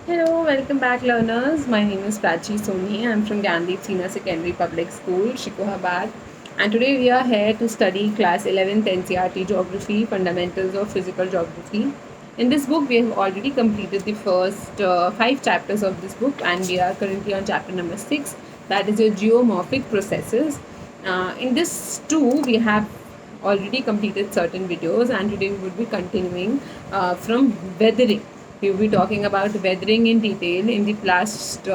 Hello, welcome back learners. My name is Prachi Soni. I'm from Gandhi Senior Secondary Public School, Shikohabad. And today we are here to study class 11th NCERT Geography, Fundamentals of Physical Geography. In this book, we have already completed the first 5 chapters of this book and we are currently on chapter number 6, that is your geomorphic processes. In this too, we have already completed certain videos and today we would be continuing from weathering. We will be talking about weathering in detail. In the last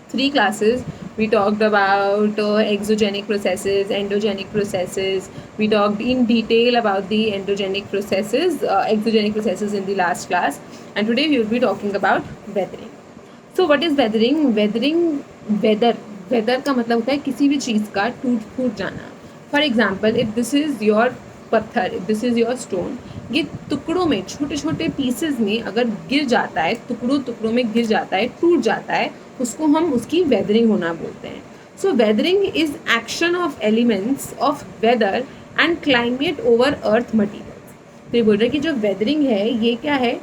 3 classes, we talked about exogenic processes, endogenic processes. We talked in detail about the exogenic processes in the last class. And today we will be talking about weathering. So what is weathering? Weather का मतलब होता है किसी भी चीज़ का टूट फूट जाना. For example, if this is your पत्थर, if this is your stone, ये टुकड़ों में, छोटे छोटे पीसेस में अगर गिर जाता है, टुकड़ों में गिर जाता है, टूट जाता है, उसको हम उसकी वेदरिंग होना बोलते हैं. So weathering is action of elements of weather and climate over earth materials. तो ये बोल रहे हैं कि जो वेदरिंग है ये क्या है,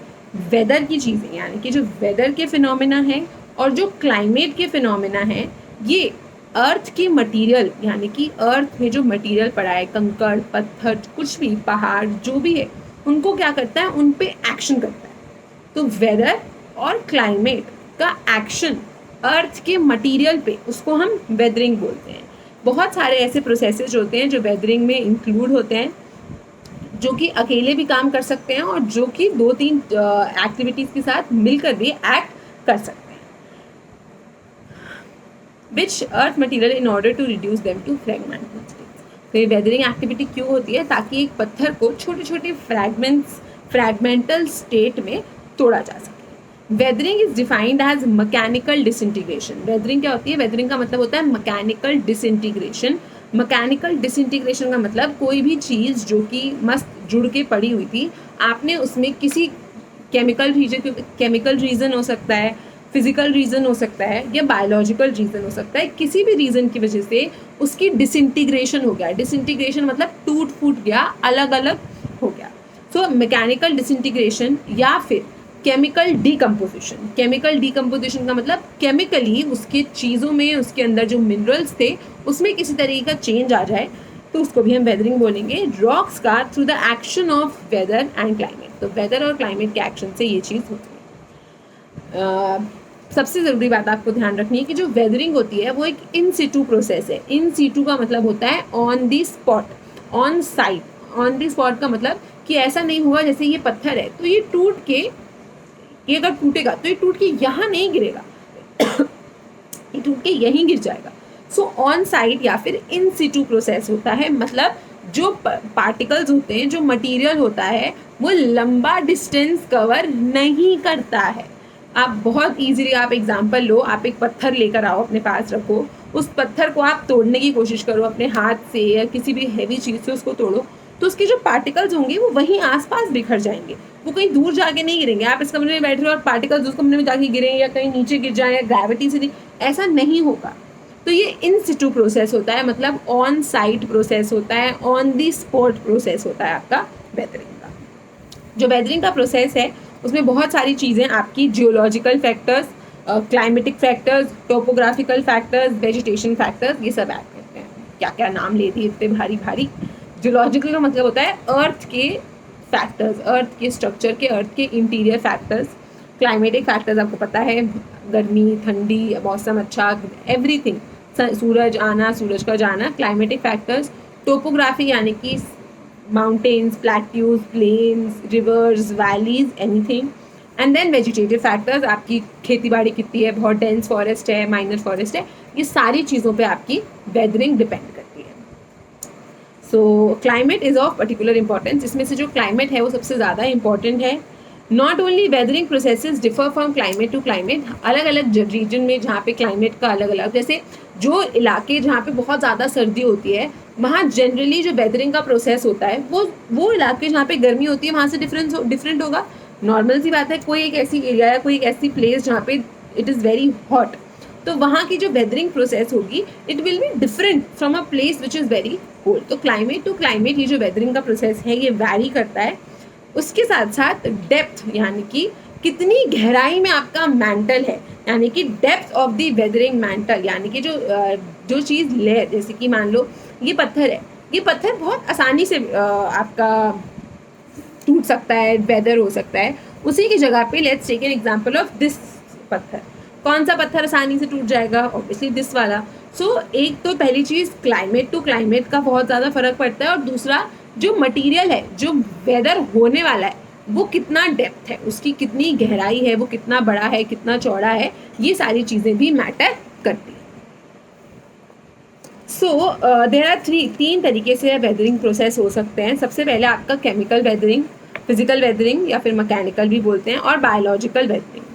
वेदर की चीज़ें, यानी कि जो वेदर के फिनोमेना है और जो क्लाइमेट के फिनोमेना है, ये अर्थ के मटेरियल, यानी कि अर्थ में जो मटेरियल पड़ा है, कंकड़, पत्थर, कुछ भी, पहाड़, जो भी है, उनको क्या करता है, उन पे एक्शन करता है. तो वेदर और क्लाइमेट का एक्शन अर्थ के मटेरियल पे, उसको हम वेदरिंग बोलते हैं. बहुत सारे ऐसे प्रोसेसेस होते हैं जो वेदरिंग में इंक्लूड होते हैं, जो कि अकेले भी काम कर सकते हैं और जो कि 2-3 एक्टिविटीज़ के साथ मिलकर भी एक्ट कर सकते हैं. Which earth material in order to reduce them to fragmental states. तो ये वेदरिंग एक्टिविटी क्यों होती है? ताकि एक पत्थर को छोटे छोटे फ्रैगमेंटल स्टेट में तोड़ा जा सके. Weathering is defined as mechanical disintegration. Weathering क्या होती है? वेदरिंग का मतलब होता है मैकेनिकल डिसइंटीग्रेशन. मैकेनिकल डिसइंटीग्रेशन का मतलब कोई भी चीज़ जो कि मस्त जुड़ के पड़ी हुई थी, आपने उसमें किसी केमिकल रीज़न हो सकता है, फिजिकल रीज़न हो सकता है, या बायोलॉजिकल रीज़न हो सकता है, किसी भी रीज़न की वजह से उसकी डिसइंटीग्रेशन हो गया. डिसइंटीग्रेशन मतलब टूट फूट गया, अलग अलग हो गया. सो मैकेनिकल डिसइंटीग्रेशन या फिर केमिकल डीकम्पोजिशन. केमिकल डीकम्पोजिशन का मतलब केमिकली उसके चीज़ों में, उसके अंदर जो मिनरल्स थे उसमें किसी तरीके का चेंज आ जाए, तो उसको भी हम वेदरिंग बोलेंगे. रॉक्स का through the action of weather and climate. तो वेदर और क्लाइमेट के एक्शन से ये चीज़ होती है. सबसे ज़रूरी बात आपको ध्यान रखनी है कि जो वेदरिंग होती है वो एक इन सिटू प्रोसेस है. इन सिटू का मतलब होता है on the spot, on site. On the spot का मतलब कि ऐसा नहीं हुआ जैसे ये पत्थर है तो ये टूट के, ये अगर टूटेगा तो ये टूट के यहाँ नहीं गिरेगा, ये टूट के यहीं गिर जाएगा. सो ऑन साइट या फिर इन सिटू प्रोसेस होता है. मतलब जो पार्टिकल्स होते हैं, जो मटेरियल होता है, वो लंबा डिस्टेंस कवर नहीं करता है. आप बहुत इजीली, आप एग्जांपल लो, आप एक पत्थर लेकर आओ, अपने पास रखो, उस पत्थर को आप तोड़ने की कोशिश करो अपने हाथ से या किसी भी हैवी चीज़ से उसको तोड़ो, तो उसके जो पार्टिकल्स होंगे वो वहीं आसपास बिखर जाएंगे, वो कहीं दूर जाके नहीं गिरेंगे. आप इस कमरे में बैठ रहे हो और पार्टिकल्स उस कमरे में जाके गिरें या कहीं नीचे गिर जाए या ग्रेविटी से नहीं, ऐसा नहीं होगा. तो ये इन सिटू प्रोसेस होता है, मतलब ऑन साइट प्रोसेस होता है, ऑन दी स्पॉट प्रोसेस होता है आपका वेदरिंग का. जो वेदरिंग का प्रोसेस है उसमें बहुत सारी चीज़ें आपकी geological factors, climatic factors, topographical factors, vegetation factors, ये सब ऐड करते हैं. क्या क्या नाम ले दिए इतने भारी भारी. जियोलॉजिकल का मतलब होता है अर्थ के फैक्टर्स, अर्थ के स्ट्रक्चर के, अर्थ के इंटीरियर फैक्टर्स. क्लाइमेटिक फैक्टर्स आपको पता है, गर्मी, ठंडी, मौसम अच्छा, एवरीथिंग, सूरज आना, सूरज का जाना, क्लाइमेटिक फैक्टर्स. टोपोग्राफी यानी कि mountains, plateaus, plains, rivers, valleys, anything. And then vegetative factors, आपकी खेती बाड़ी कितनी है, बहुत डेंस फॉरेस्ट है, माइनर फॉरेस्ट है, ये सारी चीज़ों पे आपकी वेदरिंग डिपेंड करती है. सो climate is of particular importance. इसमें से जो क्लाइमेट है वो सबसे ज़्यादा इंपॉर्टेंट है. Not only weathering processes differ from climate to climate. अलग अलग रीजन में जहाँ पे क्लाइमेट का अलग अलग, जैसे जो इलाके जहाँ पे बहुत ज़्यादा सर्दी होती है वहाँ जनरली जो वेदरिंग का प्रोसेस होता है वो इलाके जहाँ पे गर्मी होती है वहाँ से डिफरेंट होगा. नॉर्मल सी बात है, कोई एक ऐसी एरिया या कोई एक ऐसी प्लेस जहाँ पे इट इज़ वेरी हॉट, तो वहाँ की जो वेदरिंग प्रोसेस होगी it will be different from a place which is very cold. तो क्लाइमेट टू क्लाइमेट ये जो वेदरिंग का प्रोसेस है ये वैरी करता है. उसके साथ साथ डेप्थ, यानी कि कितनी गहराई में आपका मैंटल है, यानी कि depth of the weathering mantle, यानी कि जो चीज़ लेयर, जैसे कि मान लो ये पत्थर है, ये पत्थर बहुत आसानी से आपका टूट सकता है, वेदर हो सकता है। उसी की जगह पे let's take an example of this पत्थर। कौन सा पत्थर आसानी से टूट जाएगा? ऑब्वियसली दिस वाला। सो एक तो पहली चीज़ क्लाइमेट टू क्लाइमेट का बहुत ज़्यादा फर्क पड़ता है, और दूसरा जो मटेरियल है, जो वेदर होने वाला है, वो कितना डेप्थ है, उसकी कितनी गहराई है, वो कितना बड़ा है, कितना चौड़ा है, ये सारी चीज़ें भी मैटर करती हैं। सो देयर आर तीन तरीके से वेदरिंग प्रोसेस हो सकते हैं। सबसे पहले आपका केमिकल वेदरिंग, फिजिकल वेदरिंग या फिर मैकेनिकल भी बोलते हैं, और बायोलॉजिकल वेदरिंग।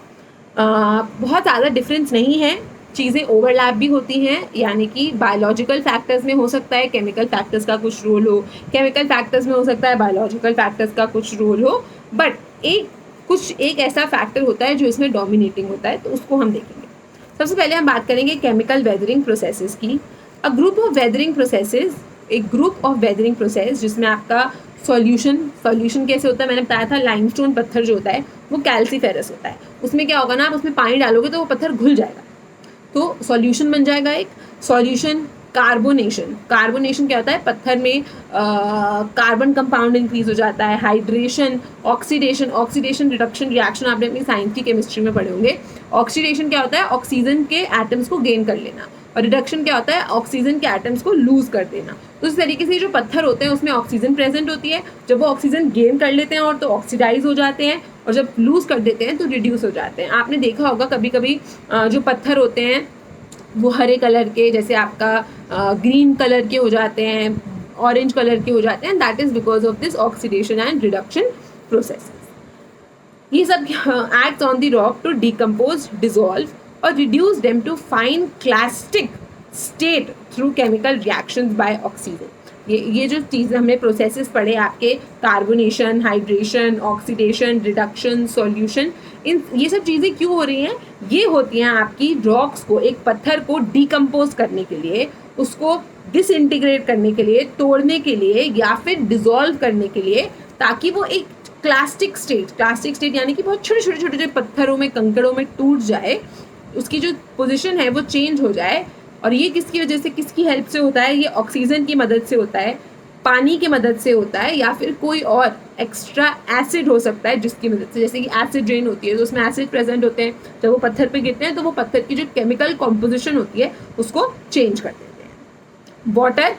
बहुत ज़्यादा डिफरेंस नहीं है, चीज़ें ओवरलैप भी होती हैं, यानी कि बायोलॉजिकल फैक्टर्स में हो सकता है केमिकल फैक्टर्स का कुछ रोल हो, केमिकल फैक्टर्स में हो सकता है बायोलॉजिकल फैक्टर्स का कुछ रोल हो, बट एक ऐसा फैक्टर होता है जो इसमें डोमिनेटिंग होता है, तो उसको हम देखेंगे। सबसे पहले हम बात करेंगे केमिकल वेदरिंग प्रोसेसेस की। A group of weathering processes, एक ग्रुप ऑफ वेदरिंग प्रोसेस जिसमें आपका सॉल्यूशन कैसे होता है, मैंने बताया था लाइमस्टोन पत्थर जो होता है वो कैल्सीफेरस होता है। उसमें क्या होगा ना, आप उसमें पानी डालोगे तो वो पत्थर घुल जाएगा, तो सॉल्यूशन बन जाएगा एक सॉल्यूशन। कार्बोनेशन क्या होता है, पत्थर में कार्बन कंपाउंड इंक्रीज हो जाता है। हाइड्रेशन, ऑक्सीडेशन रिडक्शन रिएक्शन आपने अपनी साइंस की केमिस्ट्री में पढ़े होंगे। ऑक्सीडेशन क्या होता है, ऑक्सीजन के एटम्स को गेन कर लेना, और रिडक्शन क्या होता है, ऑक्सीजन के एटम्स को लूज कर देना। तो इस तरीके से जो पत्थर होते हैं उसमें ऑक्सीजन प्रेजेंट होती है, जब वो ऑक्सीजन गेन कर लेते हैं और तो ऑक्सीडाइज हो जाते हैं, और जब लूज कर देते हैं तो रिड्यूस हो जाते हैं। आपने देखा होगा कभी कभी जो पत्थर होते हैं वो हरे कलर के, जैसे आपका ग्रीन कलर के हो जाते हैं, ऑरेंज कलर के हो जाते हैं, that is because of this oxidation and reduction process. ये सब acts on the rock to decompose, dissolve or reduce them to fine clastic state through chemical reactions by oxygen. ये जो चीज़ें हमने प्रोसेसेस पढ़े आपके, carbonation, hydration, oxidation, reduction, solution, ये सब चीज़ें क्यों हो रही हैं? ये होती हैं आपकी रॉक्स को, एक पत्थर को डिकम्पोज करने के लिए, उसको डिसइंटीग्रेट करने के लिए, तोड़ने के लिए, या फिर डिसॉल्व करने के लिए, ताकि वो एक क्लास्टिक स्टेट यानी कि बहुत छोटे छोटे जो पत्थरों में, कंकड़ों में टूट जाए, उसकी जो पोजीशन है वो चेंज हो जाए। और ये किसकी वजह से, किसकी हेल्प से होता है? ये ऑक्सीजन की मदद से होता है, पानी की मदद से होता है, या फिर कोई और एक्स्ट्रा एसिड हो सकता है जिसकी मदद से, जैसे कि एसिड रेन होती है तो उसमें एसिड प्रेजेंट होते हैं, जब वो पत्थर पे गिरते हैं तो वो पत्थर की जो केमिकल कॉम्पोजिशन होती है उसको चेंज कर देते हैं। वाटर,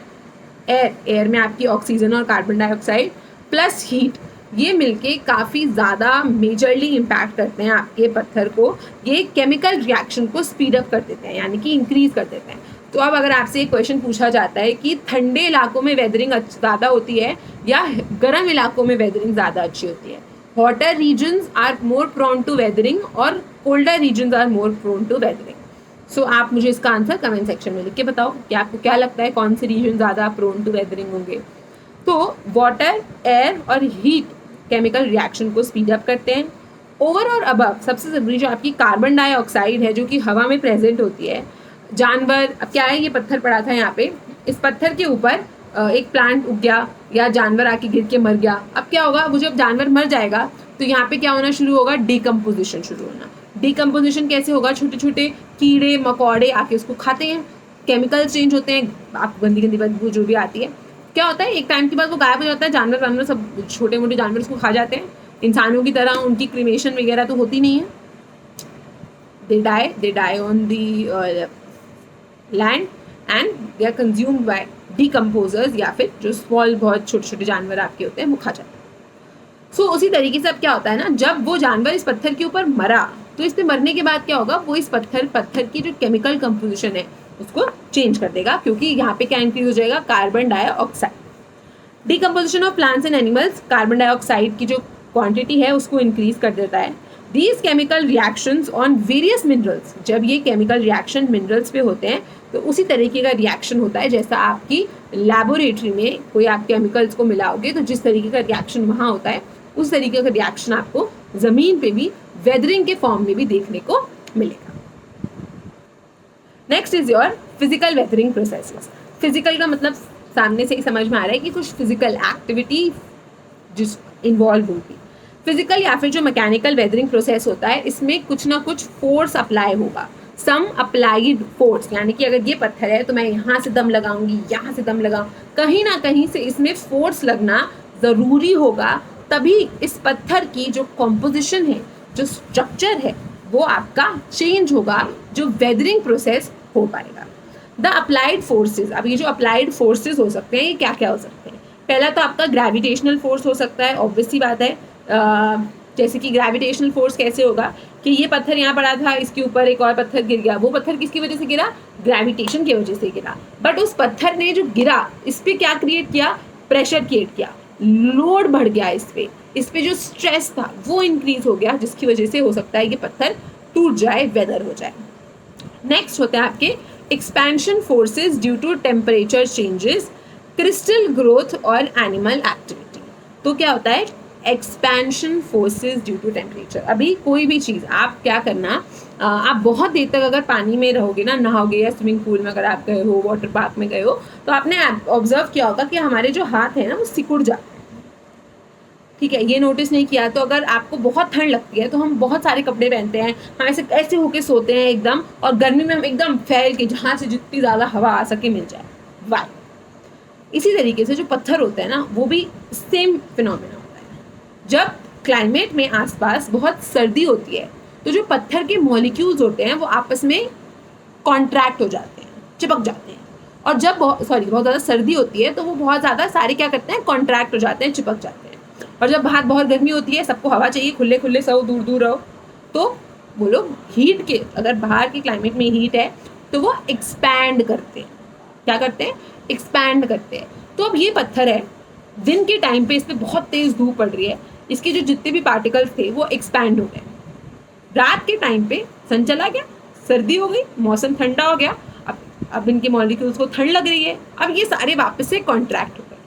एयर में आपकी ऑक्सीजन और कार्बन डाइऑक्साइड प्लस हीट, ये मिलके काफ़ी ज़्यादा मेजरली इम्पैक्ट करते हैं आपके पत्थर को। ये केमिकल रिएक्शन को स्पीड अप कर देते हैं, यानी कि इंक्रीज कर देते हैं। तो अब अगर आपसे एक क्वेश्चन पूछा जाता है कि ठंडे इलाकों में वेदरिंग ज़्यादा होती है या गर्म इलाकों में वेदरिंग ज़्यादा अच्छी होती है, hotter regions are more prone to weathering और colder regions are more prone to weathering. So आप मुझे इसका आंसर कमेंट सेक्शन में लिख के बताओ कि आपको क्या लगता है कौन से रीजन ज़्यादा प्रोन टू वेदरिंग होंगे। तो वाटर, एयर और हीट केमिकल रिएक्शन को स्पीड अप करते हैं। ओवर और अबव सबसे ज़रूरी जो आपकी कार्बन डाइऑक्साइड है, जो कि हवा में प्रेजेंट होती है। जानवर, अब क्या है, ये पत्थर पड़ा था यहाँ पे, इस पत्थर के ऊपर एक प्लांट उग गया या जानवर आके गिर के मर गया। अब क्या होगा, वो जब जानवर मर जाएगा तो यहाँ पे क्या होना शुरू होगा, डिकम्पोजिशन शुरू होना। डिकम्पोजिशन कैसे होगा, छोटे छोटे कीड़े मकोड़े आके उसको खाते हैं, केमिकल चेंज होते हैं, आपको गंदी गंदी बदबू जो भी आती है, क्या होता है एक टाइम के बाद वो गायब हो जाता है, जानवर सब छोटे मोटे जानवर उसको खा जाते हैं। इंसानों की तरह उनकी क्रीमेशन वगैरह तो होती नहीं है, they die on the land and they are consumed by decomposers, या फिर जो स्मॉल बहुत छोटे छोटे जानवर आपके होते हैं वो खा जाते हैं। सो उसी तरीके से अब क्या होता है ना, जब वो जानवर इस पत्थर के ऊपर मरा तो इसके मरने के बाद क्या होगा, वो इस पत्थर की जो केमिकल कंपोजिशन है उसको चेंज कर देगा, क्योंकि यहाँ पे क्या इंक्रीज हो जाएगा, carbon dioxide. Decomposition of plants and animals, carbon dioxide की जो क्वांटिटी है उसको इंक्रीज कर देता है। These chemical reactions on various minerals, जब ये केमिकल रिएक्शन मिनरल्स पे होते हैं तो उसी तरीके का रिएक्शन होता है जैसा आपकी लैबोरेटरी में कोई आप केमिकल्स को मिलाओगे तो जिस तरीके का रिएक्शन वहाँ होता है उस तरीके का रिएक्शन आपको ज़मीन पे भी वेदरिंग के फॉर्म में भी देखने को मिलेगा। Next is your physical weathering processes. Physical का मतलब सामने से ही समझ में आ रहा है कि कुछ फिजिकल एक्टिविटी जिस इन्वॉल्व होगी। फिजिकल या फिर जो मैकेनिकल वेदरिंग प्रोसेस होता है, इसमें कुछ ना कुछ फोर्स अप्लाई होगा, सम अप्लाइड फोर्स, यानी कि अगर ये पत्थर है तो मैं यहाँ से दम लगाऊंगी, यहाँ से दम लगाऊँ, कहीं ना कहीं से इसमें फोर्स लगना ज़रूरी होगा, तभी इस पत्थर की जो कॉम्पोजिशन है, जो स्ट्रक्चर है, वो आपका चेंज होगा, जो वेदरिंग प्रोसेस हो पाएगा। द अप्लाइड फोर्सेज, अब ये जो अप्लाइड फोर्सेज हो सकते हैं, ये क्या क्या हो सकते हैं? पहला तो आपका ग्रेविटेशनल फोर्स हो सकता है, ऑब्वियस सी बात है। जैसे कि ग्रेविटेशनल फोर्स कैसे होगा कि ये पत्थर यहाँ पड़ा था, इसके ऊपर एक और पत्थर गिर गया, वो पत्थर किसकी वजह से गिरा? ग्रेविटेशन की वजह से गिरा। बट उस पत्थर ने जो गिरा, इस पर क्या क्रिएट किया? प्रेशर क्रिएट किया, लोड बढ़ गया, इस पे जो स्ट्रेस था वो इंक्रीज हो गया, जिसकी वजह से हो सकता है कि पत्थर टूट जाए, वेदर हो जाए। नेक्स्ट होते हैं आपके expansion forces due to temperature changes, crystal growth और एनिमल एक्टिविटी। तो क्या होता है expansion forces due to temperature? अभी कोई भी चीज़ आप क्या करना, आप बहुत देर तक अगर पानी में रहोगे ना, नहाओगे या स्विमिंग पूल में अगर आप गए हो, वाटर पार्क में गए हो, तो आपने ऑब्जर्व किया होगा कि हमारे जो हाथ है ना वो सिकुड़ जाते हैं, ठीक है? ये नोटिस नहीं किया तो अगर आपको बहुत ठंड लगती है तो हम बहुत सारे कपड़े पहनते हैं, हम ऐसे होके सोते हैं एकदम, और गर्मी में हम एकदम फैल के जहाँ से जितनी ज़्यादा हवा आ सके मिल जाए। वाई? इसी तरीके से जो पत्थर होता है ना, वो भी सेम फिनोमेना होता है। जब क्लाइमेट में आसपास बहुत सर्दी होती है तो जो पत्थर के मॉलिक्यूल्स होते हैं वो आपस में कॉन्ट्रैक्ट हो जाते हैं, चिपक जाते हैं, और जब बहुत ज़्यादा सर्दी होती है तो वो बहुत ज़्यादा सारे क्या करते हैं, कॉन्ट्रैक्ट हो जाते हैं, चिपक जाते हैं। और जब बाहर बहुत गर्मी होती है, सबको हवा चाहिए, खुले खुले सो, दूर दूर रहो, तो वो लोग हीट के, अगर बाहर के क्लाइमेट में हीट है तो वो एक्सपैंड करते हैं। क्या करते हैं? एक्सपैंड करते हैं। तो अब ये पत्थर है, दिन के टाइम पे इस पर बहुत तेज़ धूप पड़ रही है, इसके जो जितने भी पार्टिकल्स थे वो एक्सपैंड हो गए। रात के टाइम पे सन चला गया, सर्दी हो गई, मौसम ठंडा हो गया, अब इनके मॉलिक्यूल्स को ठंड लग रही है, अब ये सारे वापस से कॉन्ट्रैक्ट हो गए।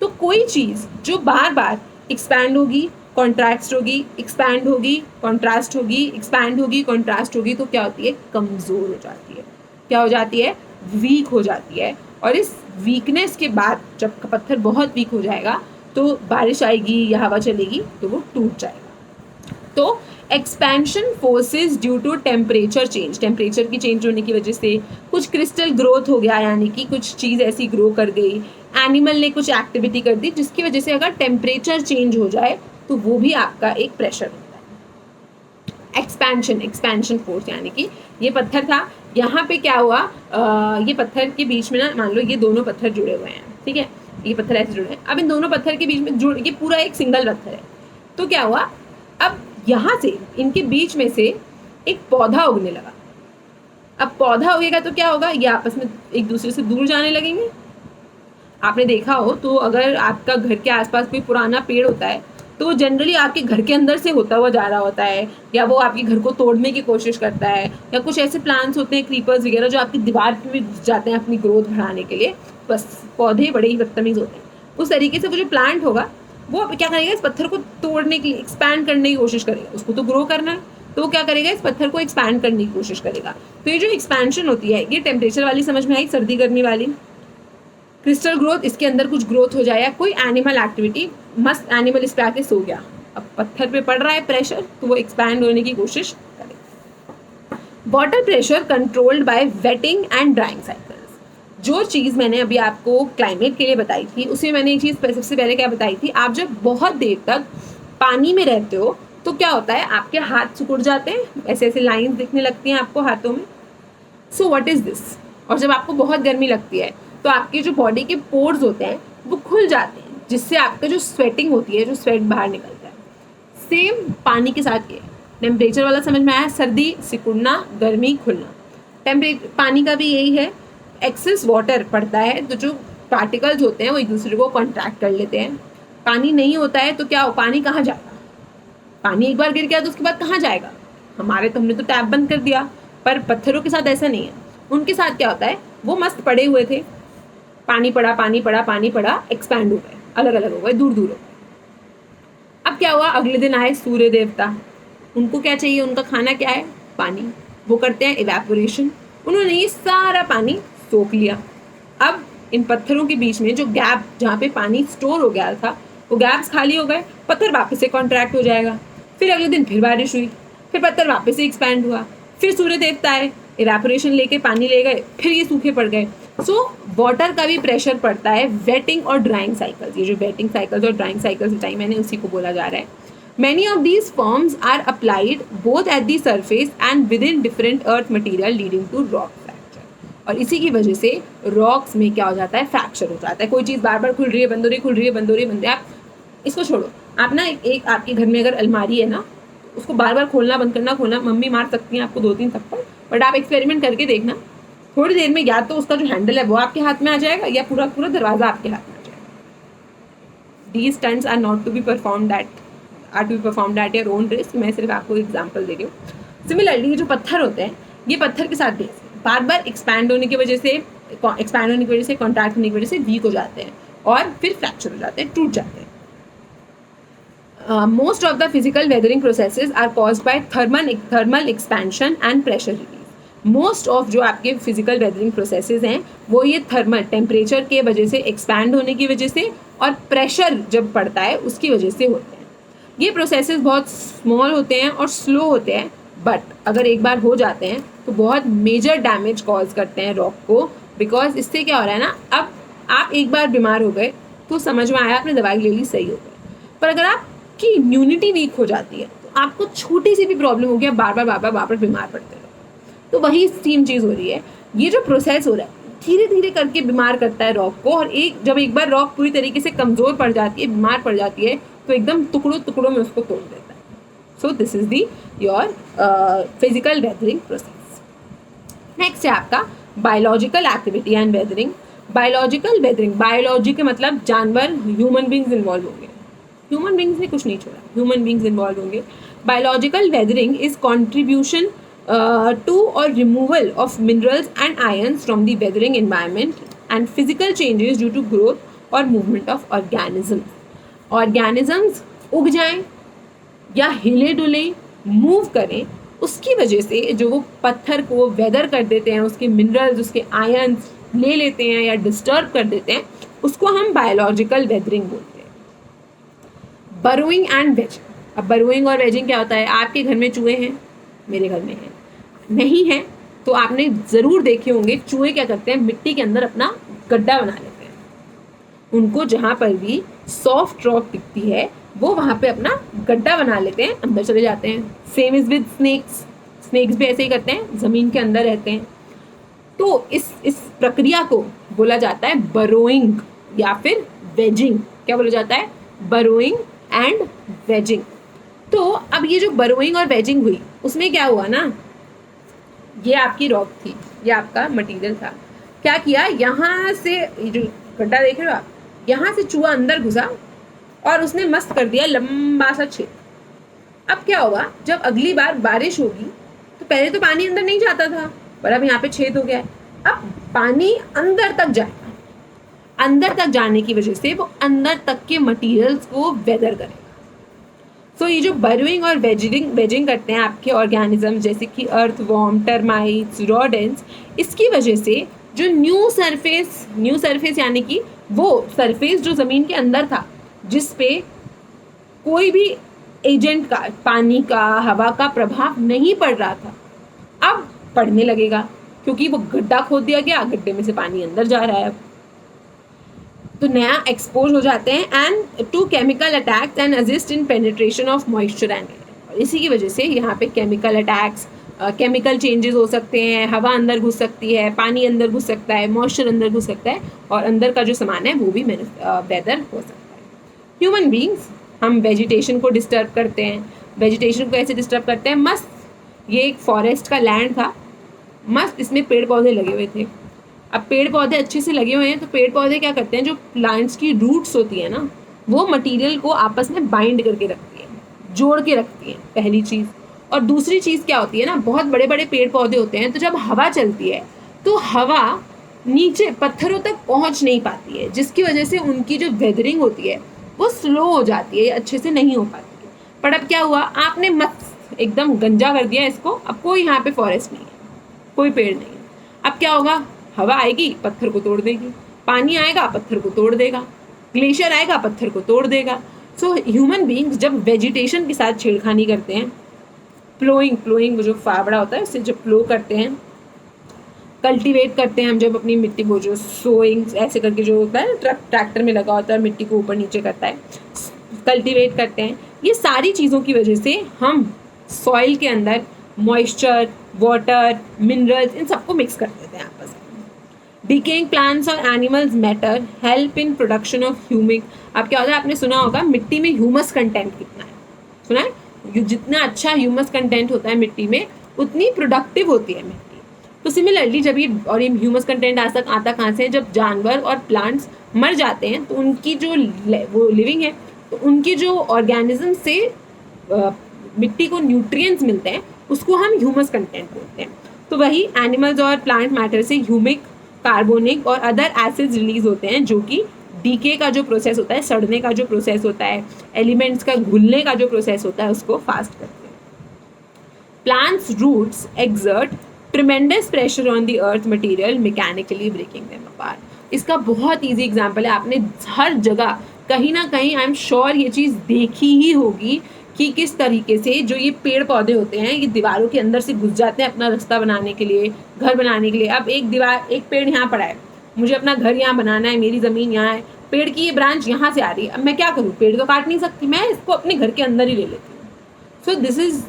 तो कोई चीज़ जो बार बार एक्सपैंड होगी, कॉन्ट्रैक्ट होगी, एक्सपैंड होगी, कॉन्ट्रास्ट होगी, एक्सपैंड होगी, कॉन्ट्रास्ट होगी, तो क्या होती है? कमज़ोर हो जाती है। क्या हो जाती है? वीक हो जाती है। और इस वीकनेस के बाद जब पत्थर बहुत वीक हो जाएगा तो बारिश आएगी या हवा चलेगी तो वो टूट जाएगा। तो expansion forces due to temperature change, temperature की चेंज होने की वजह से कुछ क्रिस्टल ग्रोथ हो गया, यानी कि कुछ चीज़ ऐसी ग्रो कर गई, एनिमल ने कुछ एक्टिविटी कर दी, जिसकी वजह से अगर टेम्परेचर चेंज हो जाए तो वो भी आपका एक प्रेशर होता है। एक्सपेंशन फोर्स, यानी कि ये पत्थर था, यहाँ पे क्या हुआ, ये पत्थर के बीच में ना, मान लो ये दोनों पत्थर जुड़े हुए हैं, ठीक है, ये पत्थर ऐसे जुड़े हैं, अब इन दोनों पत्थर के बीच में ये पूरा एक सिंगल पत्थर है, तो क्या हुआ, अब यहाँ से इनके बीच में से एक पौधा उगने लगा। अब पौधा उगेगा तो क्या होगा, ये आपस में एक दूसरे से दूर जाने लगेंगे। आपने देखा हो तो अगर आपका घर के आसपास कोई पुराना पेड़ होता है तो वो जनरली आपके घर के अंदर से होता हुआ जा रहा होता है, या वो आपके घर को तोड़ने की कोशिश करता है, या कुछ ऐसे प्लांट्स होते हैं, क्रीपर्स वगैरह, जो आपकी दीवार पे भी घुस जाते हैं अपनी ग्रोथ बढ़ाने के लिए। बस पौधे बड़े ही बदतमीज होते हैं। उस तरीके से वो जो प्लांट होगा वो क्या करेगा, इस पत्थर को तोड़ने के लिए एक्सपैंड करने की कोशिश करेगा, उसको तो ग्रो करना है, तो वो क्या करेगा, इस पत्थर को एक्सपैंड करने की कोशिश करेगा। तो ये जो एक्सपेंशन होती है, ये टेम्परेचर वाली समझ में आई, सर्दी गर्मी वाली। क्रिस्टल ग्रोथ, इसके अंदर कुछ ग्रोथ हो जाए, या कोई एनिमल एक्टिविटी, मस्त एनिमल इस पे आके सो गया, अब पत्थर पे पड़ रहा है प्रेशर तो वो एक्सपैंड होने की कोशिश करेगा। Water pressure controlled by waiting and drawing cycles. जो चीज़ मैंने अभी आपको क्लाइमेट के लिए बताई थी, उसमें मैंने एक चीज़ सबसे पहले क्या बताई थी, आप जब बहुत देर तक पानी में रहते हो तो क्या होता है, आपके हाथ सिकुड़ जाते हैं, ऐसे ऐसे लाइंस दिखने लगती हैं आपको हाथों में। So what is this? और जब आपको बहुत गर्मी लगती है तो आपके जो बॉडी के पोर्स होते हैं वो खुल जाते हैं, जिससे आपका जो स्वेटिंग होती है, जो स्वेट बाहर निकलता है। सेम पानी के साथ ये टेम्परेचर वाला समझ में आया, सर्दी सिकुड़ना, गर्मी खुलना। पानी का भी यही है, एक्सेस वाटर पड़ता है तो जो पार्टिकल्स होते हैं वो एक दूसरे को कॉन्ट्रैक्ट कर लेते हैं। पानी नहीं होता है तो क्या हो, पानी कहाँ जाएगा? पानी एक बार गिर गया तो उसके बाद कहाँ जाएगा? हमने तो टैप बंद कर दिया, पर पत्थरों के साथ ऐसा नहीं है। उनके साथ क्या होता है, वो मस्त पड़े हुए थे, पानी पड़ा, एक्सपैंड हो गए, अलग अलग हो गए, दूर दूर हो गए। अब क्या हुआ, अगले दिन आए सूर्य देवता, उनको क्या चाहिए, उनका खाना क्या है, पानी। वो करते हैं इवेपोरेशन, उन्होंने ये सारा पानी सोख लिया। अब इन पत्थरों के बीच में जो गैप, जहाँ पे पानी स्टोर हो गया था, वो गैप्स खाली हो गए, पत्थर वापस से कॉन्ट्रैक्ट हो जाएगा। फिर अगले दिन फिर बारिश हुई, फिर पत्थर वापस से एक्सपैंड हुआ, फिर सूर्य देवता आए, इवेपोरेशन लेके पानी ले गए, फिर ये सूखे पड़ गए। सो वाटर का भी प्रेशर पड़ता है वेटिंग और ड्राइंग साइकिल्स। ये जो वेटिंग साइकिल्स और ड्राइंग साइकिल्स बताई मैंने, उसी को बोला जा रहा है। Many of these forms are applied both at the surface and within different earth material leading to rock fracture। और इसी की वजह से रॉक्स में क्या हो जाता है, फ्रैक्चर हो जाता है। कोई चीज़ बार बार खुल रही है, बंद हो रही है, खुल रही है, बंद हो रही है, बंद है। आप इसको छोड़ो, आप ना एक आपके घर में अगर अलमारी है ना, उसको बार बार खोलना बंद करना, खोलना, मम्मी मार सकती हैं आपको 2-3 थप्पड़, बट आप एक्सपेरिमेंट करके देखना, थोड़ी देर में या तो उसका जो हैंडल है वो आपके हाथ में आ जाएगा या पूरा पूरा दरवाजा आपके हाथ में आ जाएगा। These stunts are not to be performed at your own risk। मैं सिर्फ आपको एग्जांपल दे रही हूँ। सिमिलरली ये जो पत्थर होते हैं, ये पत्थर के साथ भी बार बार एक्सपैंड होने की वजह से, कॉन्ट्रैक्ट होने की वजह से वीक हो जाते हैं और फिर फ्रैक्चर हो जाते हैं, टूट जाते हैं। Most of the physical weathering processes are caused by thermal expansion and pressure release। Most of जो आपके फिजिकल वेदरिंग प्रोसेसेस हैं वो ये थर्मल टेम्परेचर के वजह से, एक्सपैंड होने की वजह से और प्रेशर जब पड़ता है उसकी वजह से होते हैं। ये प्रोसेसेस बहुत स्मॉल होते हैं और स्लो होते हैं, बट अगर एक बार हो जाते हैं तो बहुत मेजर डैमेज कॉज करते हैं रॉक को। बिकॉज इससे क्या हो रहा है ना, अब आप एक बार बीमार हो गए तो समझ में आया, आपने दवाई ले ली, सही हो गए, पर अगर आपकी इम्यूनिटी वीक हो जाती है तो आपको छोटी सी भी प्रॉब्लम हो गया, बार बार बीमार पड़ते हैं। तो वही सेम चीज़ हो रही है। ये जो प्रोसेस हो रहा है धीरे धीरे करके बीमार करता है रॉक को, और जब एक बार रॉक पूरी तरीके से कमज़ोर पड़ जाती है, बीमार पड़ जाती है, तो एकदम टुकड़ों टुकड़ों में उसको तोड़ देता है। So this is the your physical weathering process. Next है आपका biological activity and weathering. Biological weathering, biology के मतलब जानवर, ह्यूमन बींग्स इन्वॉल्व होंगे, ह्यूमन बींग्स ने कुछ नहीं छोड़ा, ह्यूमन बींग्स इन्वॉल्व होंगे। Biological weathering is contribution to or removal of minerals and ions from the weathering environment and physical changes due to growth or movement of organisms। organisms उग जाएं या हिले डुले move करें, उसकी वजह से जो वो पत्थर को वेदर कर देते हैं, उसके मिनरल्स, उसके आयन्स ले लेते हैं या डिस्टर्ब कर देते हैं, उसको हम बायोलॉजिकल वेदरिंग बोलते हैं। Burrowing and waging. अब बरोइंग और वेजिंग क्या होता है, आपके घर में चूहे हैं, मेरे घर में है नहीं है, तो आपने ज़रूर देखे होंगे चूहे क्या करते हैं, मिट्टी के अंदर अपना गड्ढा बना लेते हैं। उनको जहाँ पर भी सॉफ्ट रॉक दिखती है वो वहाँ पे अपना गड्ढा बना लेते हैं, अंदर चले जाते हैं। सेम इज़ विद स्नेक्स भी ऐसे ही करते हैं, ज़मीन के अंदर रहते हैं। तो इस प्रक्रिया को बोला जाता है बरोइंग या फिर वेजिंग। क्या बोला जाता है, बरोइंग एंड वेजिंग। तो अब ये जो बरोइंग और वेजिंग हुई, उसमें क्या हुआ ना, ये आपकी रॉक थी, ये आपका मटेरियल था, क्या किया, यहाँ से जो गड्ढा देख रहे हो आप, यहाँ से चूहा अंदर घुसा और उसने मस्त कर दिया लंबा सा छेद। अब क्या होगा, जब अगली बार बारिश होगी तो पहले तो पानी अंदर नहीं जाता था, पर अब यहाँ पे छेद हो गया है, अब पानी अंदर तक जाएगा। अंदर तक जाने की वजह से वो अंदर तक के मटेरियल्स को वेदर करेगा। तो ये जो बरोइंग और वेजिंग करते हैं आपके ऑर्गेनिज्म, जैसे कि अर्थवॉर्म, टर्माइट्स, रोडेंट्स, इसकी वजह से जो न्यू सरफेस यानी कि वो सरफेस जो ज़मीन के अंदर था, जिस पे कोई भी एजेंट का, पानी का, हवा का प्रभाव नहीं पड़ रहा था, अब पड़ने लगेगा, क्योंकि वो गड्ढा खोद दिया गया, गड्ढे में से पानी अंदर जा रहा है। अब तो नया एक्सपोज हो जाते हैं and to chemical attacks and assist in penetration of moisture and air. इसी की वजह से यहाँ पे केमिकल अटैक्स, केमिकल चेंजेस हो सकते हैं, हवा अंदर घुस सकती है, पानी अंदर घुस सकता है, मॉइस्चर अंदर घुस सकता है, और अंदर का जो सामान है वो भी वेदर हो सकता है। ह्यूमन बींग्स, हम वेजिटेशन को डिस्टर्ब करते हैं। वेजिटेशन को ऐसे डिस्टर्ब करते हैं, मस्त ये एक फॉरेस्ट का लैंड था, मस्त इसमें पेड़ पौधे लगे हुए थे। अब पेड़ पौधे अच्छे से लगे हुए हैं तो पेड़ पौधे क्या करते हैं, जो प्लांट्स की रूट्स होती है ना, वो मटेरियल को आपस में बाइंड करके रखती है, जोड़ के रखती है, पहली चीज़। और दूसरी चीज़ क्या होती है ना, बहुत बड़े बड़े पेड़ पौधे होते हैं, तो जब हवा चलती है तो हवा नीचे पत्थरों तक पहुंच नहीं पाती है, जिसकी वजह से उनकी जो वेदरिंग होती है वो स्लो हो जाती है, अच्छे से नहीं हो पाती है। पर अब क्या हुआ, आपने मत एकदम गंजा कर दिया इसको, अब कोई यहाँ पे फॉरेस्ट नहीं है, कोई पेड़ नहीं है। अब क्या होगा, हवा आएगी पत्थर को तोड़ देगी, पानी आएगा पत्थर को तोड़ देगा, ग्लेशियर आएगा, पत्थर को तोड़ देगा। सो ह्यूमन बींग्स जब वेजिटेशन के साथ छेड़खानी करते हैं, प्लोइंग वो जो फावड़ा होता है उससे जब प्लो करते हैं, कल्टीवेट करते हैं हम जब अपनी मिट्टी को, जो सोइंग ऐसे करके जो होता है ट्रैक्टर में लगा होता है, मिट्टी को ऊपर नीचे करता है, कल्टीवेट करते हैं, ये सारी चीज़ों की वजह से हम सॉइल के अंदर मॉइस्चर, वाटर, मिनरल्स, इन सबको मिक्स कर देते हैं आपस में। डिकेइंग प्लांट्स और animals matter help in production of humic. अब क्या होता है, आपने सुना होगा मिट्टी में ह्यूमस कंटेंट कितना है, सुना है? जितना अच्छा ह्यूमस कंटेंट होता है मिट्टी में, उतनी प्रोडक्टिव होती है मिट्टी। तो सिमिलरली जब ये ह्यूमस कंटेंट आता कहाँ से है, जब जानवर और प्लांट्स मर जाते हैं तो उनकी जो वो लिविंग है, तो उनकी जो ऑर्गेनिज्म से मिट्टी को न्यूट्रिएंट्स मिलते हैं, उसको हम ह्यूमस कंटेंट बोलते हैं। तो वही एनिमल्स और प्लांट मैटर से ह्यूमिक, कार्बोनिक और अदर एसिड्स रिलीज होते हैं, जो कि डीके का जो प्रोसेस होता है, सड़ने का जो प्रोसेस होता है, एलिमेंट्स का घुलने का जो प्रोसेस होता है, उसको फास्ट करते हैं। Plants roots exert tremendous pressure on the earth material, mechanically breaking them apart. इसका बहुत ईजी एग्जाम्पल है, आपने हर जगह कहीं ना कहीं आई एम श्योर ये चीज़ देखी ही होगी कि किस तरीके से जो ये पेड़ पौधे होते हैं, ये दीवारों के अंदर से घुस जाते हैं अपना रास्ता बनाने के लिए, घर बनाने के लिए। अब एक पेड़ यहाँ पड़ा है, मुझे अपना घर यहाँ बनाना है, मेरी ज़मीन यहाँ है, पेड़ की ये ब्रांच यहाँ से आ रही है, अब मैं क्या करूँ, पेड़ तो काट नहीं सकती, मैं इसको अपने घर के अंदर ही ले लेती हूँ। सो दिस इज़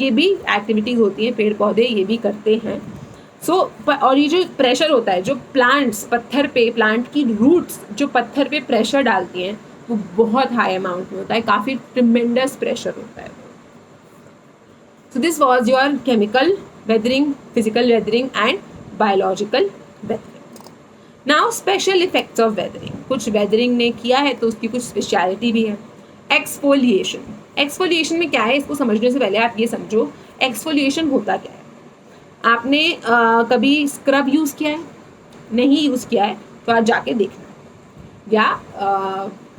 ये भी एक्टिविटीज़ होती हैं, पेड़ पौधे ये भी करते हैं। और ये जो प्रेशर होता है, जो प्लांट्स पत्थर पे, प्लांट की रूट्स जो पत्थर पे प्रेशर डालती हैं, वो बहुत हाई अमाउंट में होता है, काफ़ी ट्रिमेंडस प्रेशर होता है। So this was your chemical weathering, physical weathering and biological weathering. Now special effects of weathering. कुछ वेदरिंग ने किया है तो उसकी कुछ स्पेशलिटी भी है। एक्सफोलिएशन। एक्सफोलिएशन में क्या है, इसको समझने से पहले आप ये समझो एक्सफोलिएशन होता क्या है। आपने कभी स्क्रब यूज़ किया है? नहीं यूज़ किया है तो आप जाके देखना, या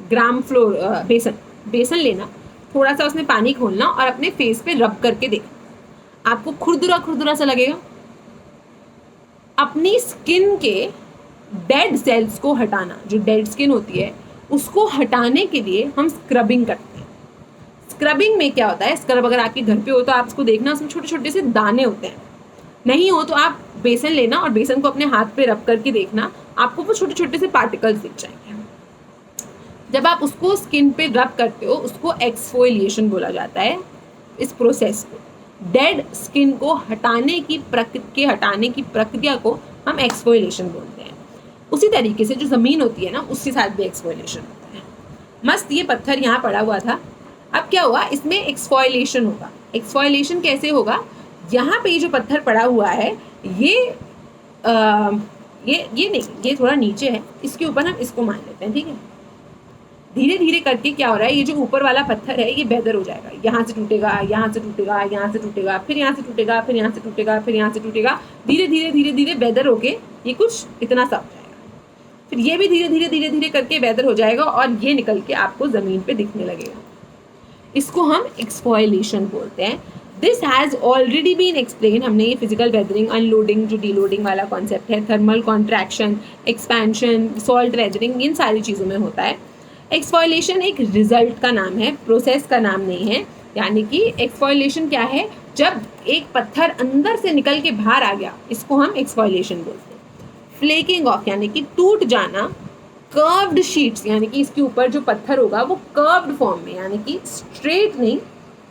ग्राम फ्लोर बेसन लेना, थोड़ा सा उसमें पानी घोलना और अपने फेस पे रब करके देखना, आपको खुरदुरा सा लगेगा। अपनी स्किन के डेड सेल्स को हटाना, जो डेड स्किन होती है उसको हटाने के लिए हम स्क्रबिंग करते हैं। स्क्रबिंग में क्या होता है, स्क्रब अगर आपके घर पे हो तो आप उसको देखना, उसमें छोटे छोटे से दाने होते हैं। नहीं हो तो आप बेसन लेना और बेसन को अपने हाथ पे रब करके देखना, आपको वो छोटे छोटे से पार्टिकल्स दिख जाएंगे। जब आप उसको स्किन पे रब करते हो, उसको एक्सफोलिएशन बोला जाता है। इस प्रोसेस को, डेड स्किन को हटाने की प्रक्रिया को हम एक्सफोलिएशन बोलते हैं। उसी तरीके से जो ज़मीन होती है ना, उसके साथ भी एक्सफोलिएशन होता है। मस्त ये पत्थर यहाँ पड़ा हुआ था, अब क्या हुआ, इसमें एक्सफोलिएशन होगा। एक्सफोलिएशन कैसे होगा, यहाँ पे जो पत्थर पड़ा हुआ है ये नहीं, ये थोड़ा नीचे है, इसके ऊपर हम इसको मान लेते हैं, ठीक है। धीरे धीरे करके क्या हो रहा है, ये जो ऊपर वाला पत्थर है ये बेदर हो जाएगा, यहाँ से टूटेगा, यहाँ से टूटेगा, यहाँ से टूटेगा, फिर यहाँ से टूटेगा, फिर यहाँ से टूटेगा, फिर यहाँ से टूटेगा, धीरे धीरे बेदर होके ये कुछ इतना सा हो जाएगा। फिर ये भी धीरे धीरे करके बेदर हो जाएगा और ये निकल के आपको ज़मीन पे दिखने लगेगा। इसको हम एक्सफोलिएशन बोलते हैं। This has already been explain, हमने ये फिजिकल वेदरिंग, अनलोडिंग जो डीलोडिंग वाला कॉन्सेप्ट है, thermal contraction, expansion, salt weathering, इन सारी चीज़ों में होता है। एक्सफोलिएशन एक रिजल्ट का नाम है, प्रोसेस का नाम नहीं है। यानी कि एक्सफोलिएशन क्या है, जब एक पत्थर अंदर से निकल के बाहर आ गया, इसको हम एक्सफोलिएशन बोलते हैं। फ्लेकिंग ऑफ यानी कि टूट जाना, कर्व्ड शीट्स यानी कि इसके ऊपर जो पत्थर होगा वो कर्व्ड फॉर्म में, यानी कि स्ट्रेट नहीं,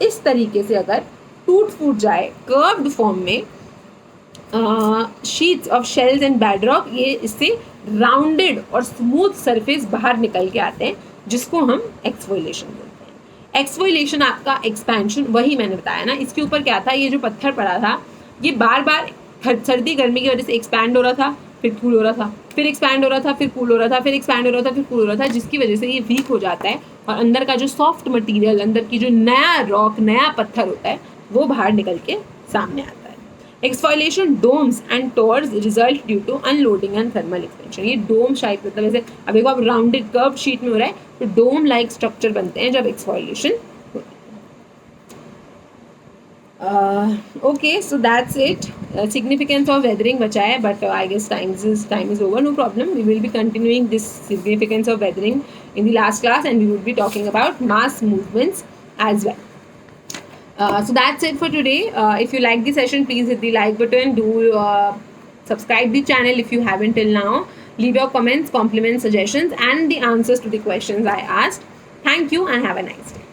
इस तरीके से अगर टूट फूट जाए कर्व्ड फॉर्म में, sheets of shells and bedrock, ये इससे राउंडेड और स्मूथ सरफेस बाहर निकल के आते हैं, जिसको हम एक्सफोलिएशन बोलते हैं। एक्सफोलिएशन आपका एक्सपेंशन, वही मैंने बताया ना, इसके ऊपर क्या था, ये जो पत्थर पड़ा था ये बार बार सर्दी गर्मी की वजह से एक्सपैंड हो रहा था, फिर कूल हो रहा था, फिर एक्सपैंड हो रहा था, फिर कूल हो रहा था, फिर एक्सपैंड हो रहा था, फिर कूल हो रहा था, जिसकी वजह से ये वीक हो जाता है और अंदर का जो सॉफ्ट मटेरियल, अंदर की जो नया रॉक, नया पत्थर होता है, वो बाहर निकल के सामने आता है। Exfoliation domes and tors result due to unloading and thermal expansion. ये डोम शाइप, मतलब ऐसे अब एक बार राउंडेड कर्व शीट में हो रहा है तो डोम लाइक स्ट्रक्चर बनते हैं जब एक्सफोलिएशन होती है। Okay, so that's it. Significance of weathering बचा है, but I guess time is over. No problem. We will be continuing this significance of weathering in the last class, and we will be talking about mass movements as well. So that's it for today. If you like the session, please hit the like button. Do subscribe the channel if you haven't till now. Leave your comments, compliments, suggestions, and the answers to the questions I asked. Thank you and have a nice day.